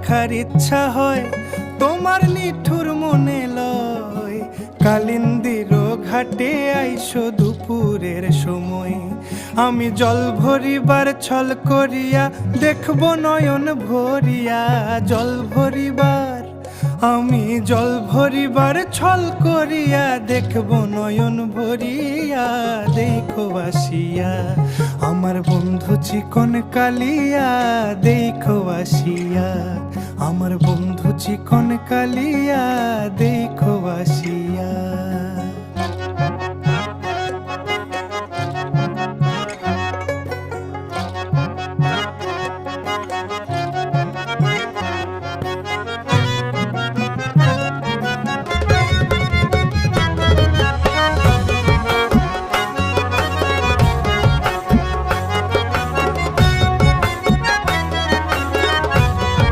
দেখার ইচ্ছা হয়, তোমার নিঠুর মনে লয়। কালিন্দির ঘাটে আইসো দুপুরের সময়, আমি জল ভরিবার ছল করিয়া দেখব নয়ন ভরিয়া। জল ভরিবার, আমি জল ভরিবার ছল করিয়া দেখব নয়ন ভরিয়া। দেখো আসিয়া আমার বন্ধু চিকন কালিয়া, দেখো আসিয়া আমার বন্ধু চিকন কালিয়া, দেখো আসিয়া।